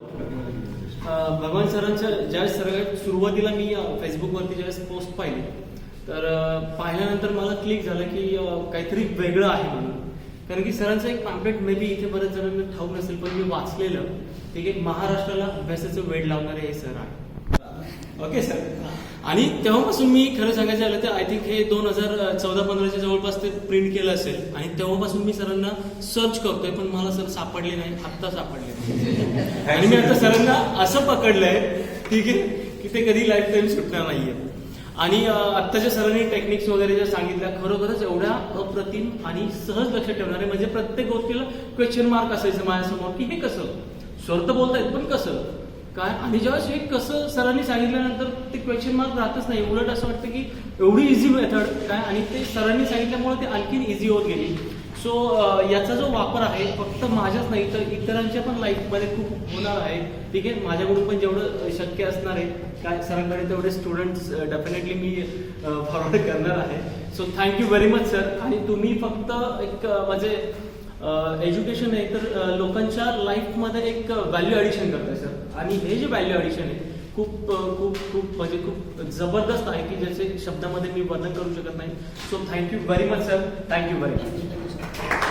भगवान सरांच्या ज्यावेळेस सगळ्यात सुरुवातीला मी फेसबुकवरती ज्यावेळेस पोस्ट पाहिली तर पाहिल्यानंतर मला क्लिक झालं की काहीतरी वेगळं आहे म्हणून. कारण की सरांचं एक पॅम्पलेट मे बी इथे बरेच जणांना ठाऊक नसेल पण मी वाचलेलं, ते की महाराष्ट्राला अभ्यासाचं वेड लावणारे हे सर आहे. Okay sir. आणि तेव्हापासून मी खरं सांगायचं झालं तर आय थिंक हे 2014-15च्या जवळपास ते प्रिंट केलं असेल आणि तेव्हापासून मी सरांना सर्च करतोय पण मला सर सापडले नाही, आत्ता सापडले. आणि मी आता सरांना असं पकडलंय ठीक आहे की ते कधी लाईफ टाईम सुटणार नाहीये. आणि आत्ताच्या सरांनी टेक्निक्स वगैरे ज्या सांगितल्या खरोखरच एवढ्या अप्रतिम आणि सहज लक्षात ठेवणारे, म्हणजे प्रत्येक गोष्टीला क्वेश्चन मार्क असायचं माझ्यासमोर की हे कसं स्वर तर बोलतायत पण कसं काय. आणि जेव्हा हे कसं सरांनी सांगितल्यानंतर ते क्वेश्चन मार्क राहतच नाही, उलट असं वाटतं की एवढी इझी मेथड काय. आणि ते सरांनी सांगितल्यामुळे ते आणखीन इझी होत गेली. सो याचा जो वापर आहे फक्त माझ्याच नाही तर इतरांच्या पण लाईफमध्ये खूप होणार आहे. ठीक आहे, माझ्याकडून पण जेवढं शक्य असणार आहे काय सरांकडे तेवढे स्टुडंट्स डेफिनेटली मी फॉरवर्ड करणार आहे. So thank you very much sir. आणि तुम्ही फक्त एक म्हणजे एज्युकेशन आहे तर लोकांच्या लाईफमध्ये एक व्हॅल्यू ॲडिशन करताय सर. आणि हे जे व्हॅल्यू ॲडिशन आहे खूप खूप खूप म्हणजे खूप जबरदस्त आहे की ज्याचे शब्दामध्ये मी वर्णन करू शकत नाही. So thank you very much sir. Thank you very much.